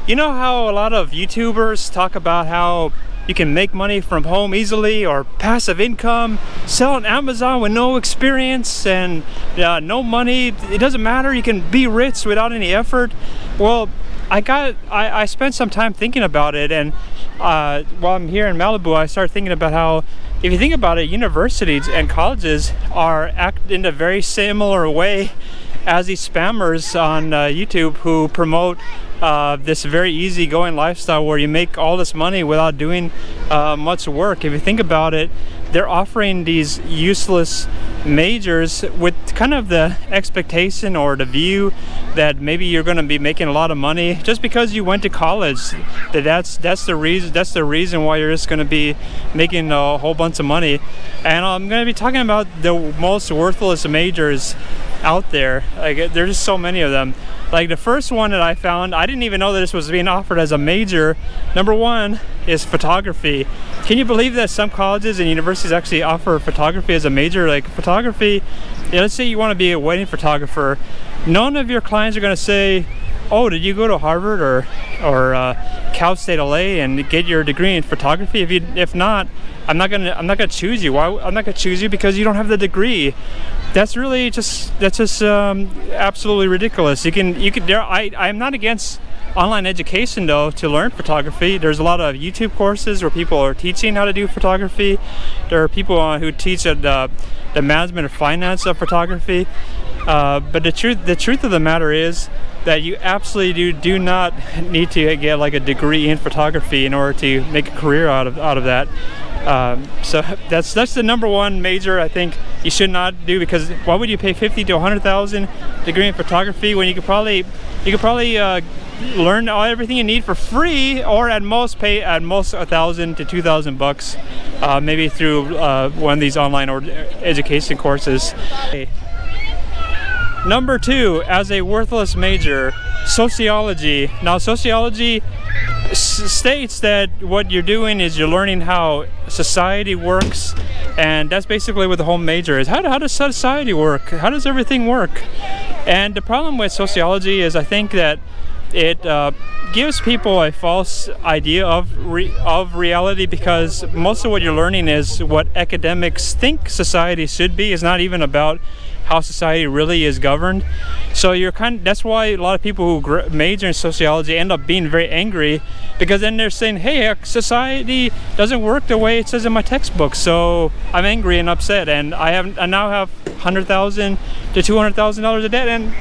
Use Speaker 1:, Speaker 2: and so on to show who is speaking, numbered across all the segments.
Speaker 1: You know how a lot of YouTubers talk about how you can make money from home easily, or passive income, sell on Amazon with no experience and no money, it doesn't matter, you can be rich without any effort? Well, I spent some time thinking about it, and while I'm here in Malibu, I started thinking about how, if you think about it, universities and colleges are act in a very similar way as these spammers on YouTube who promote this very easygoing lifestyle where you make all this money without doing much work. If you think about it, they're offering these useless majors with kind of the expectation or the view that maybe you're going to be making a lot of money just because you went to college. That's the reason why you're just going to be making a whole bunch of money. And I'm going to be talking about the most worthless majors out there. Like, there's just so many of them. Like, the first one that I found, I didn't even know that this was being offered as a major. Number one is photography. Can you believe that some colleges and universities actually offer photography as a major? Like, photography, let's say you want to be a wedding photographer. None of your clients are going to say, oh, did you go to Harvard or Cal State LA and get your degree in photography? If not, I'm not gonna choose you. Why? I'm not gonna choose you because you don't have the degree. That's just absolutely ridiculous. I'm not against online education though to learn photography. There's a lot of YouTube courses where people are teaching how to do photography. There are people who teach the management of finance of photography. But the truth of the matter is that you absolutely do not need to get like a degree in photography in order to make a career out of that. So that's the number one major I think you should not do, because why would you pay $50,000 to $100,000 degree in photography when you could probably learn everything you need for free, or at most pay $1,000 to $2,000 maybe through one of these online education courses. Number two, as a worthless major, sociology. Now, sociology states that what you're doing is you're learning how society works, and that's basically what the whole major is. How does society work? How does everything work? And the problem with sociology is I think that it gives people a false idea of reality, because most of what you're learning is what academics think society should be. It's not even about how society really is governed. So that's why a lot of people who major in sociology end up being very angry, because then they're saying, hey, society doesn't work the way it says in my textbook, so I'm angry and upset, and I now have $100,000 to $200,000 of debt, and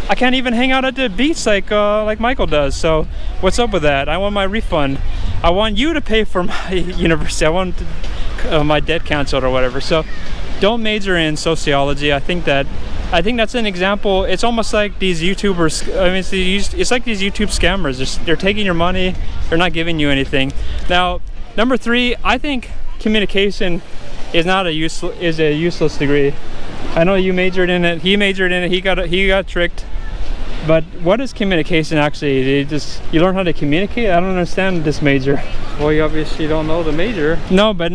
Speaker 1: I can't even hang out at the beach like Michael does. So what's up with that? I want my refund. I want you to pay for my university. I want my debt canceled or whatever. So don't major in sociology. I think that's an example. It's almost like these YouTubers. I mean, it's like these YouTube scammers. They're taking your money. They're not giving you anything. Now, number three, I think communication is a useless degree. I know you majored in it. He majored in it. He got tricked. But what is communication actually? You learn how to communicate? I don't understand this major.
Speaker 2: Well, you obviously don't know the major.
Speaker 1: No, but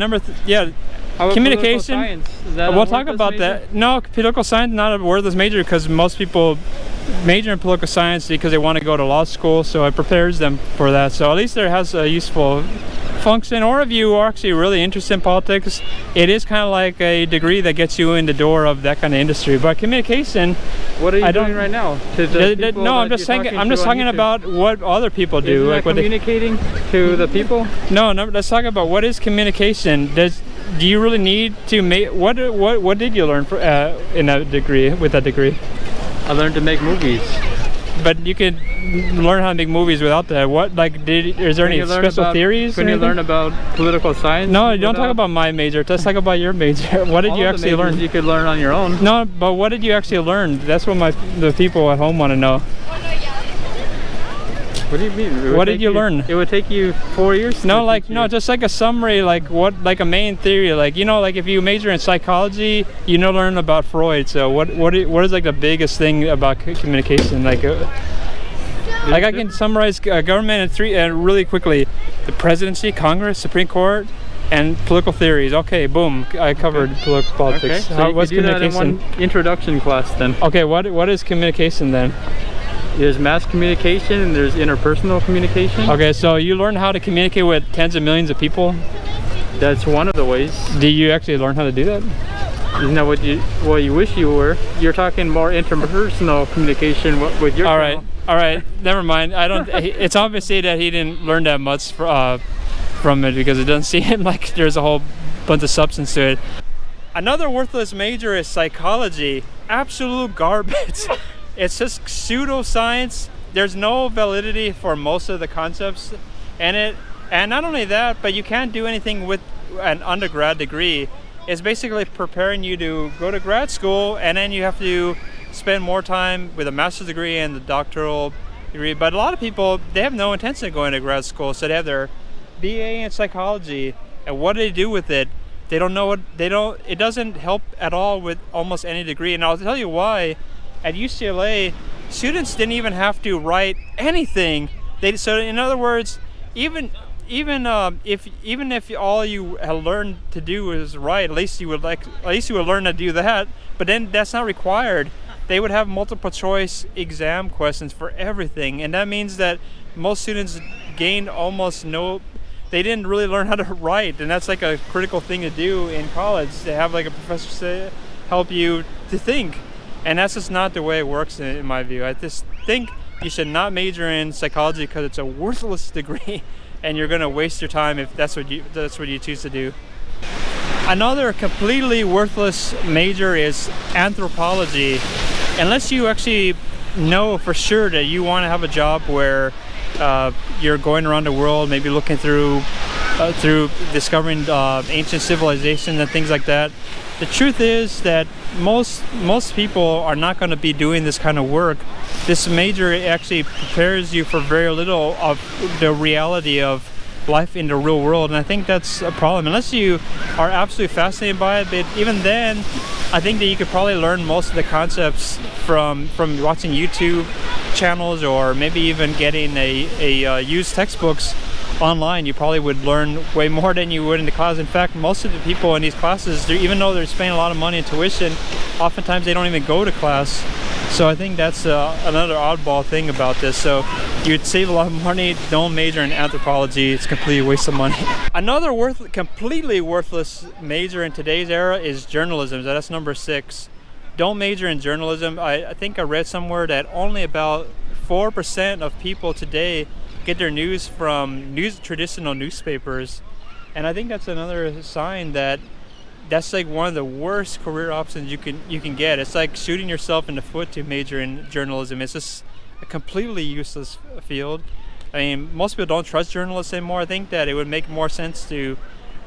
Speaker 1: communication.
Speaker 2: We'll
Speaker 1: talk about that. No, political science not a worthless major, because most people major in political science because they want to go to law school, so it prepares them for that. So at least there has a useful function. Or if you are actually really interested in politics, it is kind of like a degree that gets you in the door of that kind of industry. But communication,
Speaker 2: what are you doing right now?
Speaker 1: No, I'm just talking about what other people do.
Speaker 2: Isn't that communicating to the people?
Speaker 1: No, let's talk about what is communication. Do you really need to make what did you learn in that degree? With that degree,
Speaker 2: I learned to make movies.
Speaker 1: But you could learn how to make movies without that. Is there any special theories?
Speaker 2: Can you learn about political science?
Speaker 1: No, don't talk about my major. Let's talk about your major. What did you actually learn?
Speaker 2: You could learn on your own.
Speaker 1: No, but what did you actually learn? That's what the people at home want to know.
Speaker 2: What do you mean?
Speaker 1: What did you learn?
Speaker 2: It would take you 4 years?
Speaker 1: No, just like a summary, like a main theory. Like, like if you major in psychology, learn about Freud. So what is like the biggest thing about communication? Like I can summarize government in three really quickly: the presidency, Congress, Supreme Court, and political theories. Okay, boom, I covered politics.
Speaker 2: Okay, so what's communication? That in one introduction class then.
Speaker 1: Okay, what is communication then?
Speaker 2: There's mass communication and there's interpersonal communication.
Speaker 1: Okay, so you learn how to communicate with tens of millions of people.
Speaker 2: That's one of the ways.
Speaker 1: Do you actually learn how to do that?
Speaker 2: Isn't that what you wish you were? You're talking more interpersonal communication with your channel.
Speaker 1: All right, never mind. I don't. It's obviously that he didn't learn that much from it, because it doesn't seem like there's a whole bunch of substance to it. Another worthless major is psychology. Absolute garbage. It's just pseudoscience. There's no validity for most of the concepts in it. And not only that, but you can't do anything with an undergrad degree. It's basically preparing you to go to grad school, and then you have to spend more time with a master's degree and the doctoral degree. But a lot of people, they have no intention of going to grad school, so they have their BA in psychology, and what do they do with it? They don't know what they don't. It doesn't help at all with almost any degree, and I'll tell you why. At UCLA, students didn't even have to write anything. So in other words, even if all you have learned to do is write, at least you would learn to do that. But then that's not required. They would have multiple choice exam questions for everything, and that means that most students gained almost no. They didn't really learn how to write, and that's like a critical thing to do in college, to have like a professor to help you to think. And that's just not the way it works in my view. I just think you should not major in psychology because it's a worthless degree, and you're going to waste your time if that's what you choose to do. Another completely worthless major is anthropology. Unless you actually know for sure that you want to have a job where you're going around the world, maybe looking through discovering ancient civilizations and things like that. The truth is that most people are not going to be doing this kind of work. This major actually prepares you for very little of the reality of life in the real world, and I think that's a problem. Unless you are absolutely fascinated by it, but even then, I think that you could probably learn most of the concepts from watching YouTube channels, or maybe even getting a used textbooks online. You probably would learn way more than you would in the class. In fact, most of the people in these classes, even though they're spending a lot of money in tuition, oftentimes they don't even go to class. So I think that's another oddball thing about this. So you'd save a lot of money. Don't major in anthropology. It's a complete waste of money. Another completely worthless major in today's era is journalism. So that's number 6. Don't major in journalism. I think I read somewhere that only about 4% of people today get their news from traditional newspapers. And I think that's another sign that that's like one of the worst career options you can get. It's like shooting yourself in the foot to major in journalism. It's just a completely useless field. I mean, most people don't trust journalists anymore. I think that it would make more sense to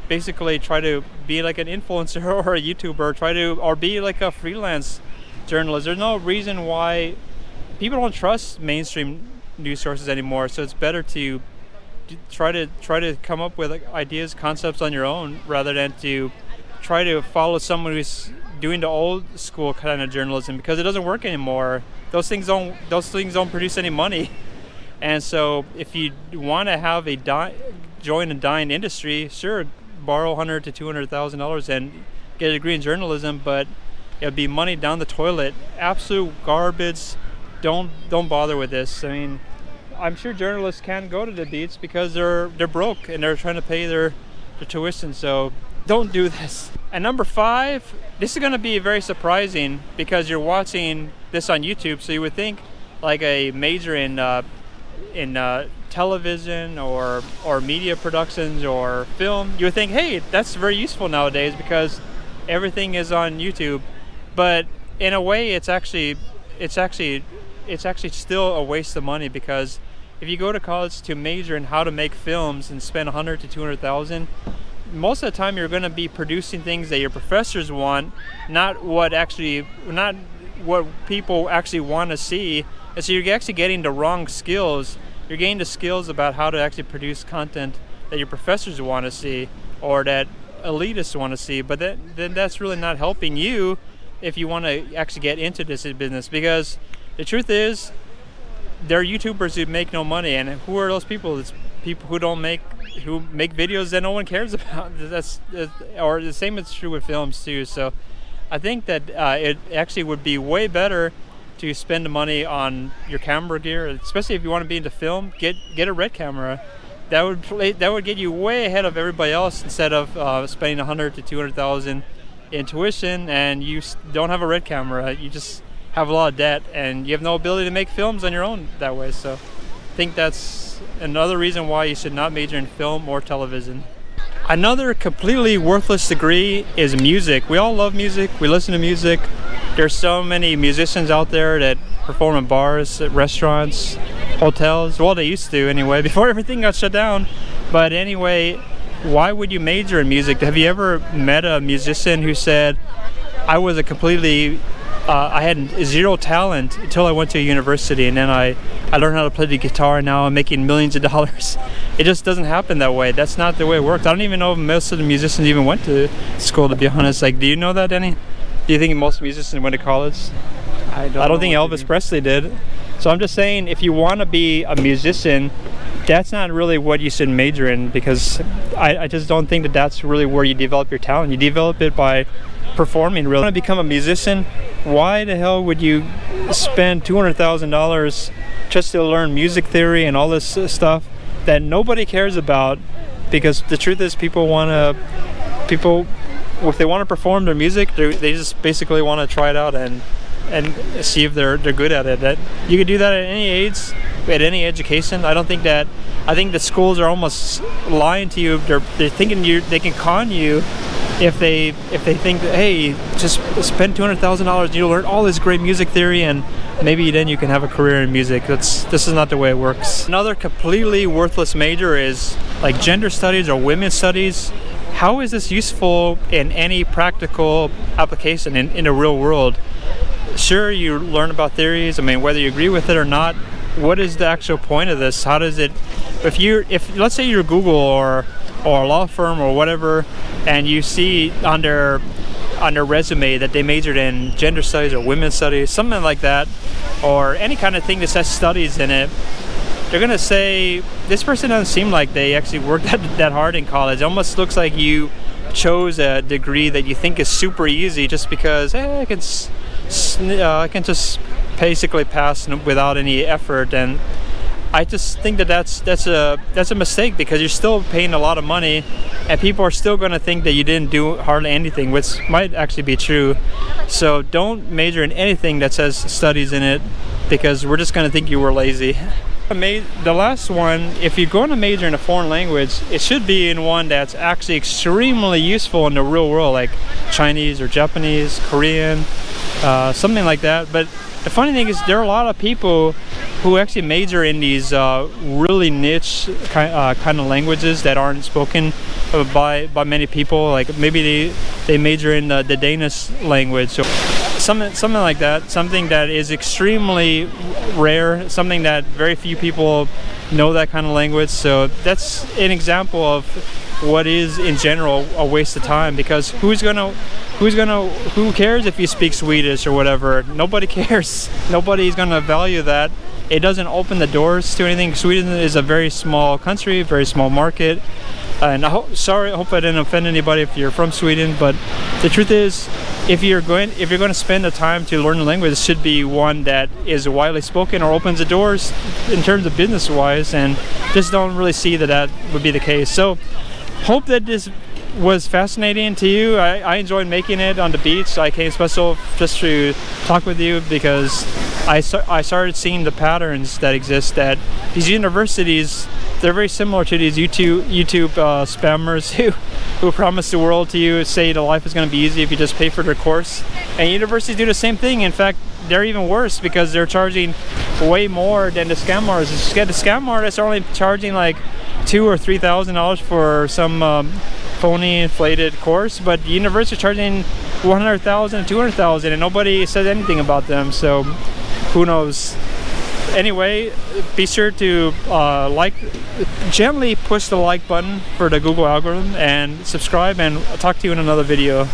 Speaker 1: basically try to be like an influencer or a YouTuber, or be like a freelance journalist. There's no reason why people don't trust mainstream news sources anymore. So it's better to try to come up with like ideas, concepts on your own, rather than to try to follow someone who's doing the old school kind of journalism, because it doesn't work anymore. Those things don't produce any money. And so if you want to have join a dying industry, sure, borrow $100,000 to $200,000 and get a degree in journalism, but it'll be money down the toilet. Absolute garbage. Don't bother with this. I mean, I'm sure journalists can go to the beach because they're broke and they're trying to pay their tuition. So don't do this. And number 5, this is going to be very surprising because you're watching this on YouTube, so you would think like a major in television or media productions or film, you would think, hey, that's very useful nowadays because everything is on YouTube. But in a way, it's actually still a waste of money, because if you go to college to major in how to make films and spend $100,000 to $200,000, most of the time you're going to be producing things that your professors want, not what people actually want to see. And so you're actually getting the wrong skills. You're getting the skills about how to actually produce content that your professors want to see, or that elitists want to see. But then that's really not helping you if you want to actually get into this business, because the truth is there are YouTubers who make no money. And who are those people? It's people who make videos that no one cares about. Or the same is true with films too. So I think that it actually would be way better to spend the money on your camera gear, especially if you want to be into film. Get a red camera. That would get you way ahead of everybody else, instead of spending 100 to 200,000 in tuition and you don't have a red camera. You just have a lot of debt and you have no ability to make films on your own that way. So I think that's another reason why you should not major in film or television. Another completely worthless degree is music. We all love music. We listen to music. There's so many musicians out there that perform in bars, at restaurants, hotels. Well, they used to anyway, before everything got shut down. But anyway, why would you major in music? Have you ever met a musician who said, I was a completely I had zero talent until I went to a university, and then I learned how to play the guitar, and now I'm making millions of dollars. It just doesn't happen that way. That's not the way it works. I don't even know if most of the musicians even went to school, to be honest. Like, do you know that, Denny? Do you think most musicians went to college? I don't think Elvis Presley did. So I'm just saying, if you want to be a musician, that's not really what you should major in, because I just don't think that that's really where you develop your talent. You develop it by performing. Really want to become a musician, why the hell would you spend $200,000 just to learn music theory and all this stuff that nobody cares about? Because the truth is, if they want to perform their music, they just basically want to try it out and see if they're good at it. That you can do that at any age, at any education. I think the schools are almost lying to you. They're thinking they can con you if they think that, hey, just spend $200,000 and you'll learn all this great music theory and maybe then you can have a career in music. This is not the way it works. Another completely worthless major is like gender studies or women's studies. How is this useful in any practical application in the real world? Sure, you learn about theories. I mean, whether you agree with it or not, what is the actual point of this? How does it, if let's say you're Google or a law firm or whatever, and you see on their resume that they majored in gender studies or women's studies, something like that, or any kind of thing that says studies in it, they're gonna say, this person doesn't seem like they actually worked that hard in college. It almost looks like you chose a degree that you think is super easy just because, hey, I can just basically pass without any effort. And I just think that's a mistake, because you're still paying a lot of money and people are still going to think that you didn't do hardly anything, which might actually be true. So don't major in anything that says studies in it, because we're just going to think you were lazy. The last one, if you're going to major in a foreign language, it should be in one that's actually extremely useful in the real world, like Chinese or Japanese, Korean, something like that. But the funny thing is, there are a lot of people who actually major in these really niche kind of languages that aren't spoken by many people. Like maybe they major in the Danish language, so something like that. Something that is extremely rare. Something that very few people know that kind of language. So that's an example of what is in general a waste of time, because who cares if you speak Swedish or whatever? Nobody cares. Nobody's gonna value that. It doesn't open the doors to anything. Sweden is a very small country, very small market, and I hope I didn't offend anybody if you're from Sweden, but the truth is, if you're going to spend the time to learn a language, it should be one that is widely spoken or opens the doors in terms of business wise, and just don't really see that would be the case. So hope that this was fascinating to you. I enjoyed making it on the beach. I came special just to talk with you because I started seeing the patterns that exist, that these universities, they're very similar to these YouTube spammers who promise the world to you, say the life is going to be easy if you just pay for their course. And universities do the same thing. In fact, they're even worse, because they're charging way more than the scam artists. The scam artists are only charging like $2,000 or $3,000 for some phony inflated course, but the university is charging $100,000, $200,000, and nobody says anything about them. So who knows? Anyway, be sure to gently push the like button for the Google algorithm, and subscribe, and I'll talk to you in another video.